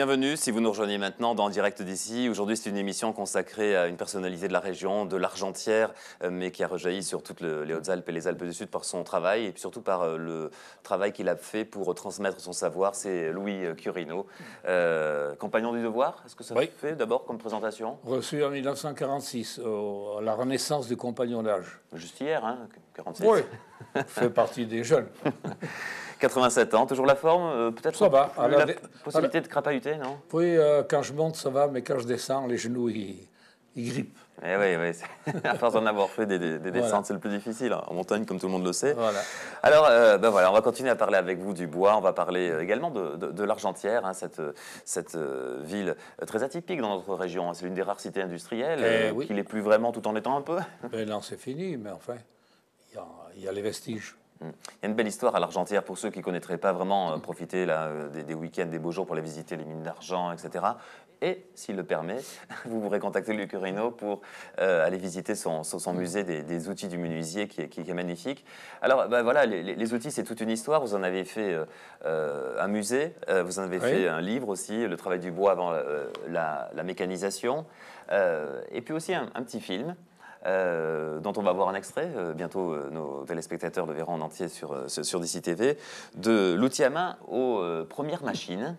Bienvenue si vous nous rejoignez maintenant dans Direct d'ici. Aujourd'hui, c'est une émission consacrée à une personnalité de la région, de l'Argentière, mais qui a rejailli sur toutes les Hautes-Alpes et les Alpes du Sud par son travail et puis surtout par le travail qu'il a fait pour transmettre son savoir. C'est Louis Curino, compagnon du devoir. Est-ce que ça fait d'abord comme présentation? Reçu en 1946, à la renaissance du compagnonnage. Juste hier, hein, 46. Oui, fait partie des jeunes. 87 ans, toujours la forme, peut-être. Ça va. La possibilité de crapahuter, non? Oui, quand je monte, ça va, mais quand je descends, les genoux, ils grippent. Eh oui, à force d'en avoir fait des descentes, voilà. C'est le plus difficile, hein, en montagne, comme tout le monde le sait. Voilà. Alors, voilà, on va continuer à parler avec vous du bois, on va parler également de l'Argentière, hein, cette ville très atypique dans notre région. Hein. C'est l'une des rares cités industrielles, qui l'est plus vraiment tout en étant un peu. Ben non, c'est fini, mais enfin, il y a les vestiges. Il y a une belle histoire à l'Argentière pour ceux qui ne connaîtraient pas vraiment profiter là, des week-ends, des beaux jours pour aller visiter les mines d'argent, etc. Et, s'il le permet, vous pourrez contacter Louis Curino pour aller visiter son musée des outils du menuisier qui est magnifique. Alors, voilà, les outils, c'est toute une histoire. Vous en avez fait un musée, vous en avez fait un livre aussi, Le travail du bois avant la mécanisation, et puis aussi un petit film. Dont on va voir un extrait, bientôt nos téléspectateurs le verront en entier sur DC TV, de l'outil à main aux premières machines,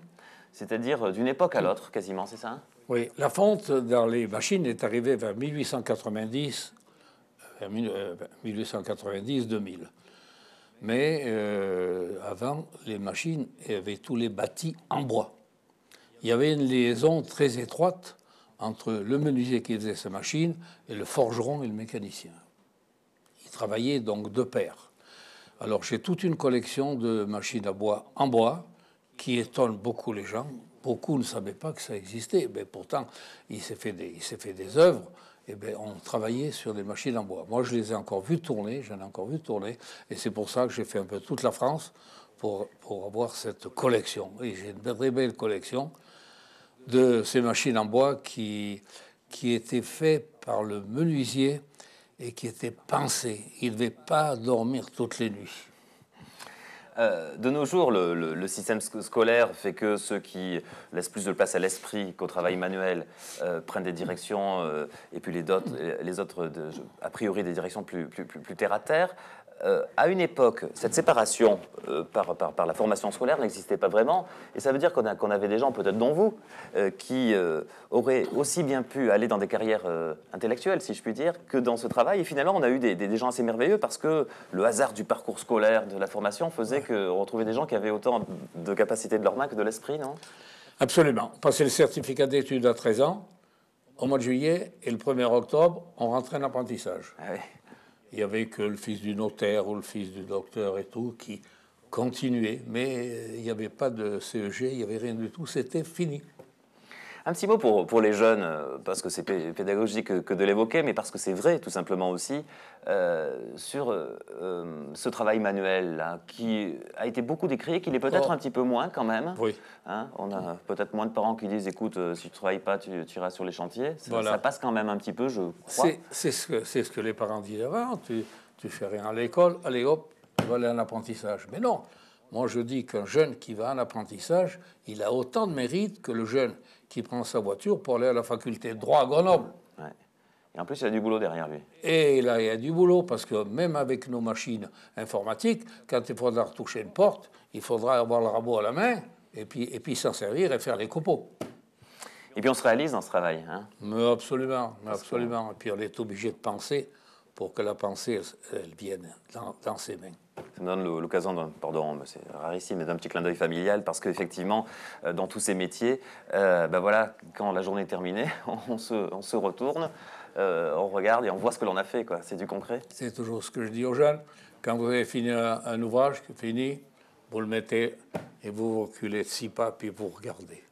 c'est-à-dire d'une époque à l'autre quasiment, c'est ça, hein? Oui, la fonte dans les machines est arrivée vers 1890, 1890-2000. Mais avant, les machines avaient tous les bâtis en bois. Il y avait une liaison très étroite entre le menuisier qui faisait sa machine et le forgeron et le mécanicien. Ils travaillaient donc de pair. Alors j'ai toute une collection de machines à bois en bois qui étonne beaucoup les gens. Beaucoup ne savaient pas que ça existait, mais pourtant il s'est fait des œuvres. Et bien, on travaillait sur des machines en bois. Moi, je les ai encore vues tourner, j'en ai encore vu tourner, et c'est pour ça que j'ai fait un peu toute la France pour avoir cette collection. Et j'ai une très belle collection de ces machines en bois qui étaient faites par le menuisier et qui étaient pensées. Il ne devait pas dormir toutes les nuits. De nos jours, le système scolaire fait que ceux qui laissent plus de place à l'esprit qu'au travail manuel prennent des directions, et puis les autres a priori des directions plus terre à terre. À une époque, cette séparation par la formation scolaire n'existait pas vraiment. Et ça veut dire qu'on avait des gens, peut-être dont vous, qui auraient aussi bien pu aller dans des carrières intellectuelles, si je puis dire, que dans ce travail. Et finalement, on a eu des gens assez merveilleux parce que le hasard du parcours scolaire, de la formation, faisait qu'on retrouvait des gens qui avaient autant de capacités de leur main que de l'esprit, non? Absolument. Passer le certificat d'études à 13 ans, au mois de juillet, et le 1er octobre, on rentrait en apprentissage. Ah oui. Il n'y avait que le fils du notaire ou le fils du docteur et tout qui continuait. Mais il n'y avait pas de CEG, il n'y avait rien du tout. C'était fini. Un petit mot pour les jeunes, parce que c'est pédagogique que de l'évoquer, mais parce que c'est vrai tout simplement aussi, sur ce travail manuel là, qui a été beaucoup décrié, qu'il est peut-être un petit peu moins quand même. Oui. Hein, on a peut-être moins de parents qui disent, écoute, si tu ne travailles pas, tu iras sur les chantiers. Ça passe quand même un petit peu, je crois. C'est ce que les parents disaient avant. Tu fais rien à l'école, allez hop, tu vas aller en apprentissage. Mais non. Moi, je dis qu'un jeune qui va en apprentissage, il a autant de mérite que le jeune qui prend sa voiture pour aller à la faculté de droit à Grenoble. Ouais. Et en plus, il y a du boulot derrière lui. Et là, il y a du boulot, parce que même avec nos machines informatiques, quand il faudra retoucher une porte, il faudra avoir le rabot à la main, et puis s'en servir et faire les copeaux. Et puis on se réalise dans ce travail. Hein? Mais absolument, absolument. Et puis on est obligé de penser pour que la pensée, elle vienne dans ses mains. Ça me donne l'occasion, pardon, c'est rarissime, mais d'un petit clin d'œil familial, parce qu'effectivement, dans tous ces métiers, voilà, quand la journée est terminée, on se retourne, on regarde et on voit ce que l'on a fait, quoi. C'est du concret. C'est toujours ce que je dis aux jeunes. Quand vous avez fini un ouvrage, fini, vous le mettez et vous reculez de 6 pas, puis vous regardez.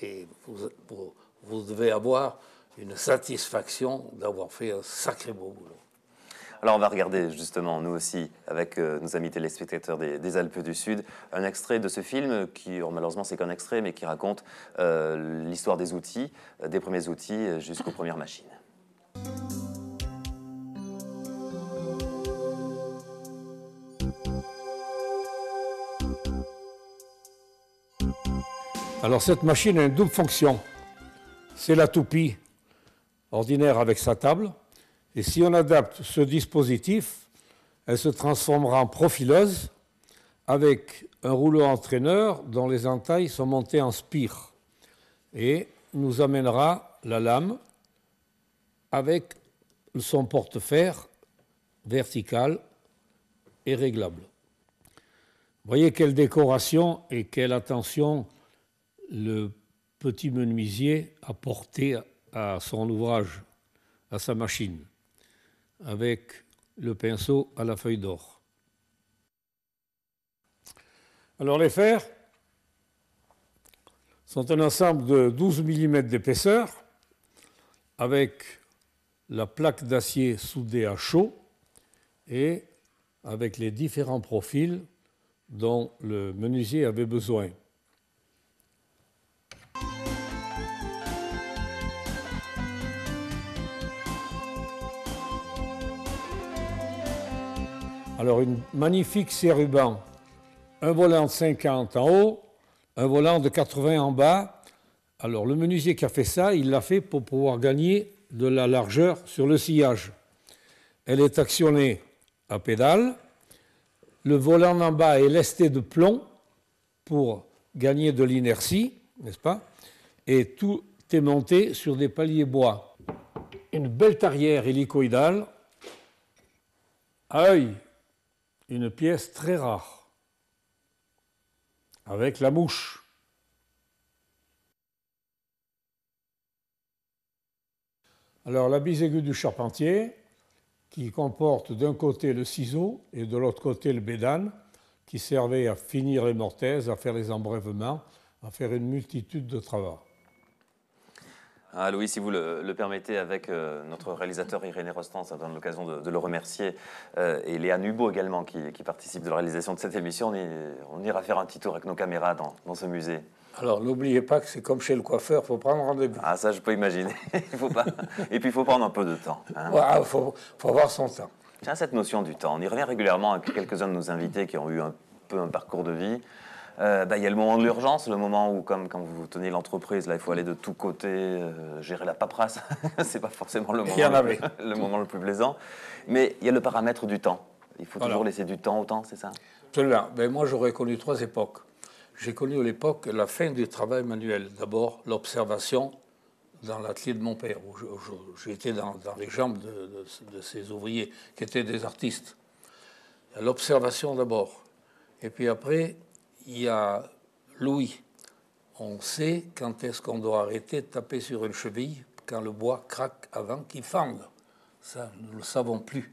Et vous devez avoir une satisfaction d'avoir fait un sacré beau boulot. Alors on va regarder justement, nous aussi, avec nos amis téléspectateurs des Alpes du Sud, un extrait de ce film qui, malheureusement c'est qu'un extrait, mais qui raconte l'histoire des outils, des premiers outils jusqu'aux premières machines. Alors cette machine a une double fonction. C'est la toupie ordinaire avec sa table. Et si on adapte ce dispositif, elle se transformera en profileuse avec un rouleau entraîneur dont les entailles sont montées en spire et nous amènera la lame avec son porte-fer vertical et réglable. Vous voyez quelle décoration et quelle attention le petit menuisier a porté à son ouvrage, à sa machine, avec le pinceau à la feuille d'or. Alors les fers sont un ensemble de 12 mm d'épaisseur avec la plaque d'acier soudée à chaud et avec les différents profils dont le menuisier avait besoin. Alors une magnifique serruban, un volant de 50 en haut, un volant de 80 en bas. Alors le menuisier qui a fait ça, il l'a fait pour pouvoir gagner de la largeur sur le sillage. Elle est actionnée à pédale. Le volant en bas est lesté de plomb pour gagner de l'inertie, n'est-ce pas? Et tout est monté sur des paliers bois. Une belle tarière hélicoïdale à œil, une pièce très rare, avec la mouche. Alors la bise aiguë du charpentier, qui comporte d'un côté le ciseau et de l'autre côté le bédane, qui servait à finir les mortaises, à faire les embrèvements, à faire une multitude de travaux. Ah, Louis, si vous le permettez, avec notre réalisateur Irénée Rostand, ça donne l'occasion de le remercier, et Léa Nubo également, qui participe de la réalisation de cette émission. On ira faire un petit tour avec nos caméras dans ce musée. Alors, n'oubliez pas que c'est comme chez le coiffeur, il faut prendre rendez-vous. Ah, ça, je peux imaginer. Il faut pas... Et puis, il faut prendre un peu de temps. Hein. Ouais, faut avoir son temps. Tiens, cette notion du temps, on y revient régulièrement avec quelques-uns de nos invités qui ont eu un peu un parcours de vie. Il y a le moment de l'urgence, le moment où, comme quand vous tenez l'entreprise, là, il faut aller de tous côtés, gérer la paperasse. C'est pas forcément le moment le plus plaisant. Mais il y a le paramètre du temps. Il faut toujours laisser du temps au temps, c'est ça? Absolument. Ben, moi, j'aurais connu 3 époques. J'ai connu à l'époque la fin du travail manuel. D'abord, l'observation dans l'atelier de mon père, où j'étais dans les jambes de ces ouvriers qui étaient des artistes. L'observation d'abord. Et puis après, il y a l'ouïe. On sait quand est-ce qu'on doit arrêter de taper sur une cheville quand le bois craque avant qu'il fende. Ça, nous ne le savons plus.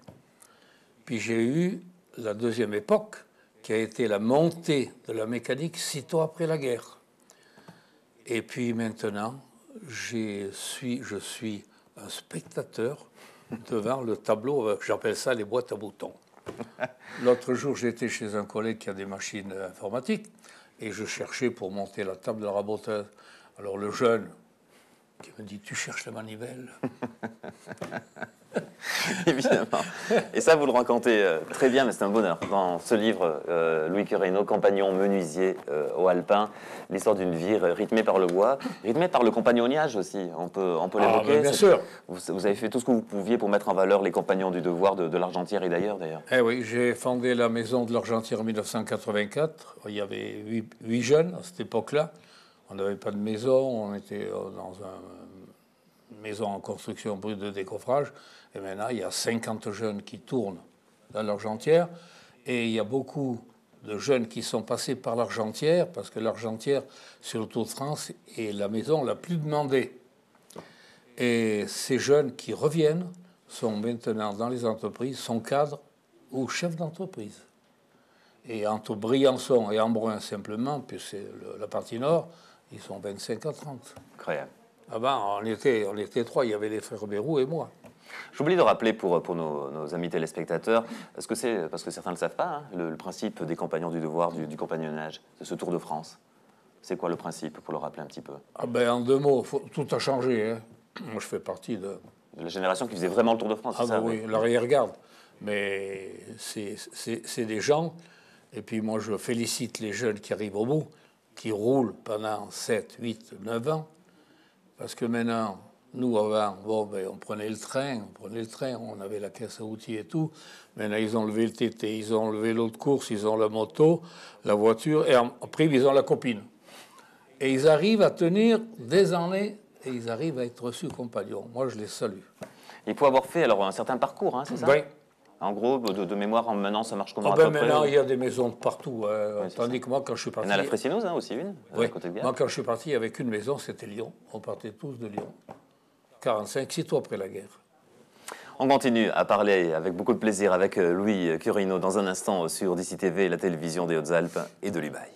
Puis j'ai eu la deuxième époque, qui a été la montée de la mécanique sitôt après la guerre. Et puis maintenant, je suis un spectateur devant le tableau, j'appelle ça les boîtes à boutons. L'autre jour, j'étais chez un collègue qui a des machines informatiques et je cherchais pour monter la table de rabotage. Alors le jeune qui me dit « Tu cherches la manivelle ?» Évidemment. Et ça, vous le racontez très bien, mais c'est un bonheur. Dans ce livre, Louis Cureno, compagnon menuisier au Alpin, l'histoire d'une vie rythmée par le bois, rythmée par le compagnonnage aussi, on peut l'évoquer. Bien sûr. Vous avez fait tout ce que vous pouviez pour mettre en valeur les compagnons du devoir de l'Argentière et d'ailleurs. Eh oui, j'ai fondé la maison de l'Argentière en 1984. Il y avait 8 jeunes à cette époque-là. On n'avait pas de maison, on était dans une maison en construction brute de décoffrage. Et maintenant, il y a 50 jeunes qui tournent dans l'Argentière. Et il y a beaucoup de jeunes qui sont passés par l'Argentière, parce que l'Argentière, sur le Tour de France, est la maison la plus demandée. Et ces jeunes qui reviennent sont maintenant dans les entreprises, sont cadres ou chefs d'entreprise. Et entre Briançon et Embrun, simplement, puis c'est la partie nord, ils sont 25 à 30. Incroyable. Ah ben, on était 3, il y avait les frères Bérou et moi. J'oublie de rappeler pour nos amis téléspectateurs, parce que certains ne le savent pas, hein, le principe des compagnons du devoir, du compagnonnage, de ce Tour de France. C'est quoi le principe, pour le rappeler un petit peu? Ah ben, en 2 mots, tout a changé. Hein. Moi, je fais partie de la génération qui faisait vraiment le Tour de France, c'est ça? Oui, l'arrière-garde. Mais c'est des gens, et puis moi, je félicite les jeunes qui arrivent au bout. qui roule pendant 7, 8, 9 ans. Parce que maintenant, nous, avant, on prenait le train, on avait la caisse à outils et tout. Maintenant, ils ont levé le TT, ils ont levé l'autre course, ils ont la moto, la voiture, et après, ils ont la copine. Et ils arrivent à tenir des années, et ils arrivent à être reçus compagnons. Moi, je les salue. Il faut avoir fait alors un certain parcours, hein, c'est ça? Oui. En gros, de mémoire, en menant, ça marche comment à Ben peu près? maintenant, il y a des maisons de partout. Oui, tandis que moi, quand je suis Il parti... y en a à la Fressinouse, hein, aussi une, Oui. à côté de Bienne. Moi, quand je suis parti avec une maison, c'était Lyon. On partait tous de Lyon. 45, 6 ans après la guerre. On continue à parler avec beaucoup de plaisir avec Louis Curino dans un instant sur DCTV, la télévision des Hautes-Alpes et de l'Ubaye.